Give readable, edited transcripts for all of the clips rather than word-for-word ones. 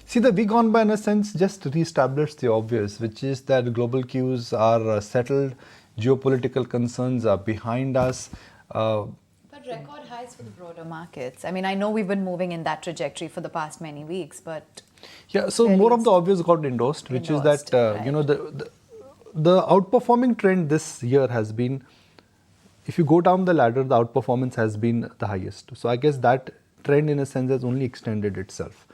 See, the week gone by, in a sense, just re-established the obvious, which is that global cues are settled, geopolitical concerns are behind us. But record highs for the broader markets. I mean, I know we've been moving in that trajectory for the past many weeks, but yeah, so more of the obvious got endorsed, which is that right. the outperforming trend this year has been, if you go down the ladder, the outperformance has been the highest. So I guess that trend, in a sense, has only extended itself.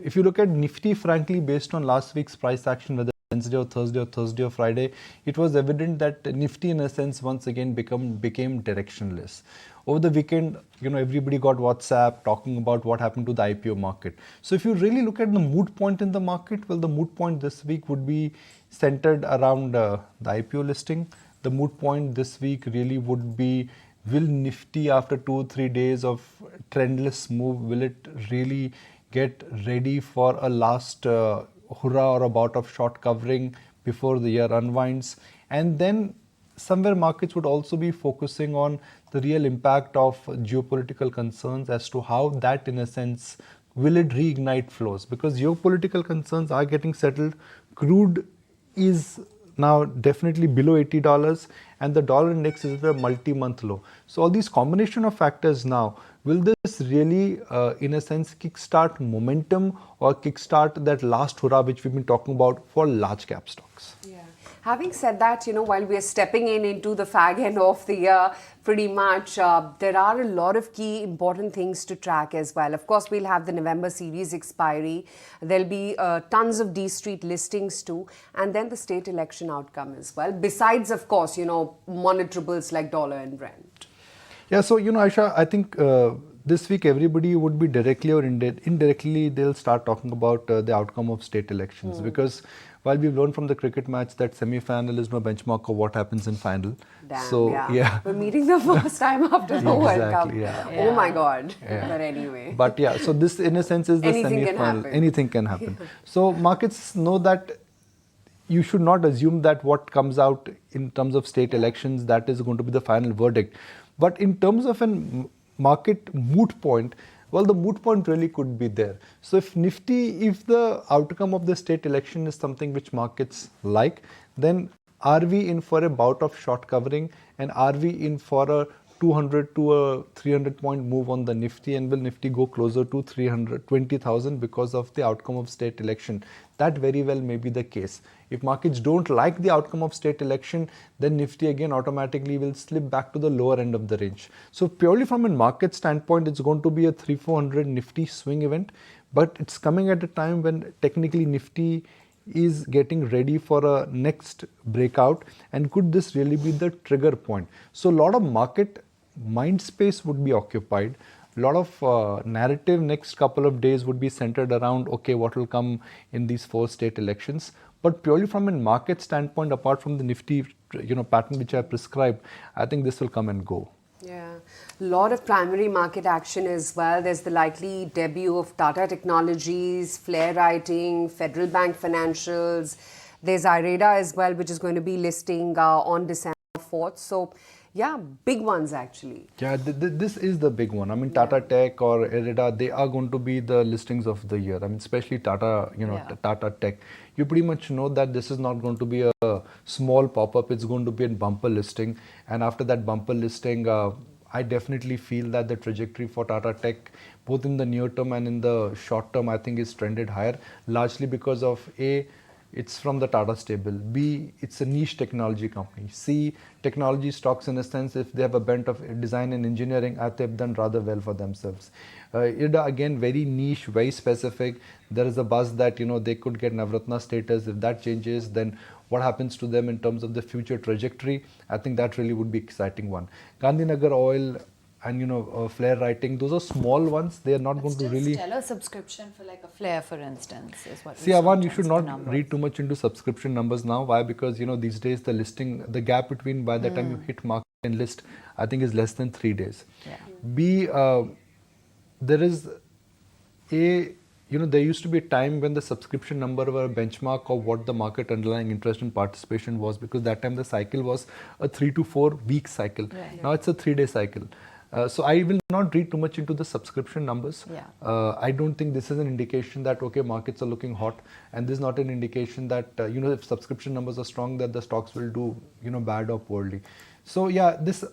If you look at Nifty, frankly, based on last week's price action, whether Wednesday or Thursday or Friday, it was evident that Nifty, in a sense, once again became directionless. Over the weekend, everybody got WhatsApp talking about what happened to the IPO market. So if you really look at the mood point in the market, well, the mood point this week would be centered around the IPO listing. The mood point this week really would be, will Nifty, after 2-3 days of trendless move, will it really get ready for a last hurrah or a bout of short covering before the year unwinds? And then somewhere markets would also be focusing on the real impact of geopolitical concerns as to how that, in a sense, will it reignite flows, because geopolitical concerns are getting settled. Crude is now definitely below $80 and the dollar index is at a multi-month low. So all these combination of factors now, will this really in a sense kickstart momentum or kickstart that last hurrah which we've been talking about for large cap stocks? Yeah. Having said that, while we are stepping into the fag end of the year, pretty much, there are a lot of key important things to track as well. Of course, we'll have the November series expiry. There'll be tons of D Street listings too, and then the state election outcome as well. Besides, of course, monitorables like dollar and Brent. Yeah, so, Aisha, I think this week everybody would be directly or indirectly, they'll start talking about the outcome of state elections, because while we've learned from the cricket match that semi-final is no benchmark of what happens in final. Damn, so yeah. We're meeting the first time after the World Cup. Yeah. Oh my God. Yeah. But anyway. But yeah, so this in a sense is the semi-final. Anything can happen. So markets know that you should not assume that what comes out in terms of state elections, that is going to be the final verdict. But in terms of a market moot point, well, the moot point really could be there. So if the outcome of the state election is something which markets like, then are we in for a bout of short covering, and are we in for a 200 to a 300 point move on the Nifty, and will Nifty go closer to 320,000 because of the outcome of state election? That very well may be the case. If markets don't like the outcome of state election, then Nifty again automatically will slip back to the lower end of the range. So purely from a market standpoint, it's going to be a 300-400 Nifty swing event, but it's coming at a time when technically Nifty is getting ready for a next breakout, and could this really be the trigger point? So a lot of market mind space would be occupied. A lot of narrative next couple of days would be centered around, okay, what will come in these 4 state elections. But purely from a market standpoint, apart from the Nifty pattern which I prescribed, I think this will come and go. Yeah, a lot of primary market action as well. There's the likely debut of Tata Technologies, Flair Writing, Federal Bank Financials. There's IREDA as well, which is going to be listing on December 4th. So, yeah, big ones actually. Yeah, this is the big one. I mean, Tata Tech or IREDA, they are going to be the listings of the year. I mean, especially Tata, Tata Tech. You pretty much know that this is not going to be a small pop-up. It's going to be a bumper listing. And after that bumper listing, I definitely feel that the trajectory for Tata Tech, both in the near term and in the short term, I think is trended higher, largely because of A, it's from the Tata stable. B, it's a niche technology company. C, technology stocks, in a sense, if they have a bent of design and engineering, I think they've done rather well for themselves. IREDA, again, very niche, very specific. There is a buzz that, they could get Navratna status. If that changes, then what happens to them in terms of the future trajectory? I think that really would be exciting one. Gandhinagar Oil and Flair Writing, those are small ones. They are not going to really. Stellar subscription for like a Flair, for instance, is what. See, Avan, you should not read too much into subscription numbers now. Why? Because these days the gap between by the time you hit market and list, I think is less than 3 days. Yeah. B, there is there used to be a time when the subscription number were a benchmark of what the market underlying interest and participation was, because that time the cycle was a 3 to 4 week cycle. Right. Now it's a 3-day cycle. So I will not read too much into the subscription numbers. Yeah. I don't think this is an indication that okay, markets are looking hot, and this is not an indication that if subscription numbers are strong, that the stocks will do bad or poorly. So yeah, this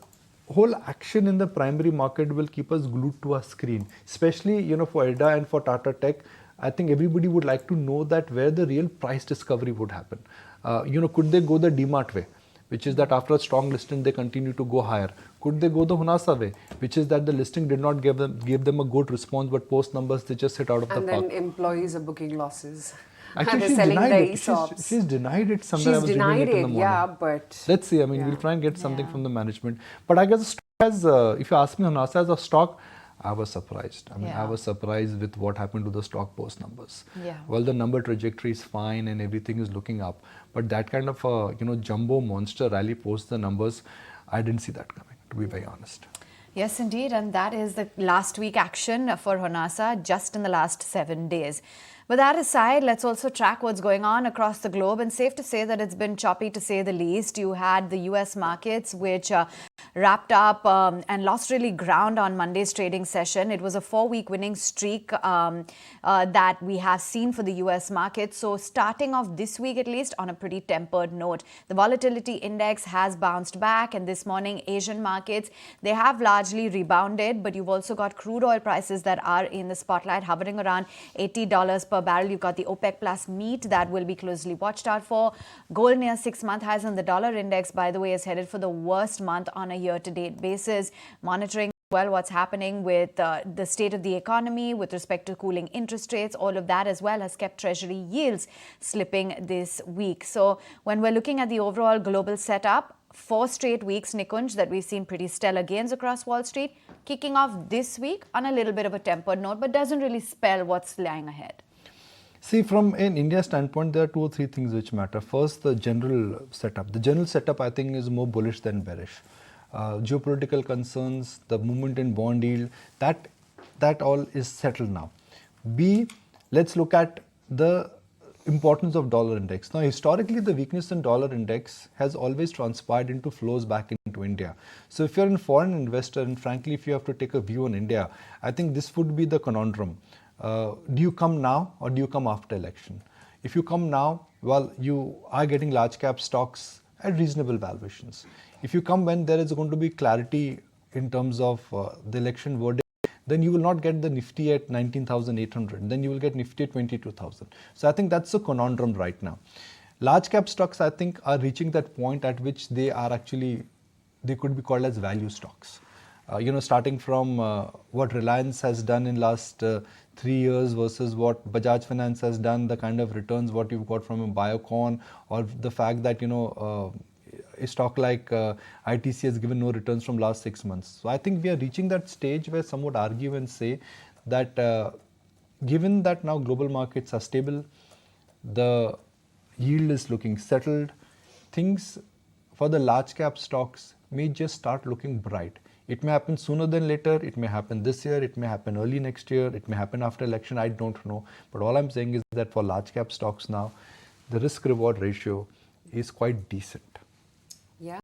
whole action in the primary market will keep us glued to our screen, especially for EDA and for Tata Tech. I think everybody would like to know that where the real price discovery would happen. Could they go the DMart way, which is that after a strong listing they continue to go higher? Could they go the Hunasa way, which is that the listing did not give them a good response, but post numbers they just hit out of And the then park? employees are booking losses. Actually, and they're she's selling denied the it. ESOPs. She's denied it somewhere. I She's was reading denied it in the it, morning. yeah, but... Let's see. I mean, yeah. we'll try and get something Yeah. from the management. But I guess as if you ask me Hunasa as a stock, I was surprised. I mean, I Yeah. was surprised with what happened to the stock post numbers. Yeah. Well, the number trajectory is fine and everything is looking up, but that kind of jumbo monster rally post the numbers, I didn't see that coming, to be very honest. Yes, indeed. And that is the last week action for Honasa just in the last 7 days. But that aside, let's also track what's going on across the globe. And safe to say that it's been choppy to say the least. You had the US markets, which wrapped up and lost really ground on Monday's trading session. It was a 4-week winning streak that we have seen for the US market. So starting off this week, at least, on a pretty tempered note. The volatility index has bounced back. And this morning, Asian markets, they have largely rebounded. But you've also got crude oil prices that are in the spotlight, hovering around $80 per barrel. You've got the OPEC plus meat that will be closely watched out for. Gold near 6-month highs, and the dollar index, by the way, is headed for the worst month on a year-to-date basis. Monitoring well what's happening with the state of the economy with respect to cooling interest rates. All of that as well has kept treasury yields slipping this week. So when we're looking at the overall global setup, 4 straight weeks, Nikunj, that we've seen pretty stellar gains across Wall Street, kicking off this week on a little bit of a tempered note, but doesn't really spell what's lying ahead. See, from an India standpoint, there are 2 or 3 things which matter. First, the general setup. The general setup, I think, is more bullish than bearish. Geopolitical concerns, the movement in bond yield, that all is settled now. B, let's look at the importance of dollar index. Now, historically, the weakness in dollar index has always transpired into flows back into India. So if you're a foreign investor, and frankly, if you have to take a view on India, I think this would be the conundrum. Do you come now or do you come after election? If you come now, well, you are getting large cap stocks at reasonable valuations. If you come when there is going to be clarity in terms of the election verdict, then you will not get the Nifty at 19,800. Then you will get Nifty at 22,000. So I think that's a conundrum right now. Large cap stocks, I think, are reaching that point at which they could be called as value stocks. Starting from what Reliance has done in last 3 years versus what Bajaj Finance has done, the kind of returns what you've got from a Biocon, or the fact that a stock like ITC has given no returns from last 6 months. So I think we are reaching that stage where some would argue and say that given that now global markets are stable, the yield is looking settled, things for the large cap stocks may just start looking bright. It may happen sooner than later, it may happen this year, it may happen early next year, it may happen after election, I don't know. But all I'm saying is that for large cap stocks now, the risk reward ratio is quite decent.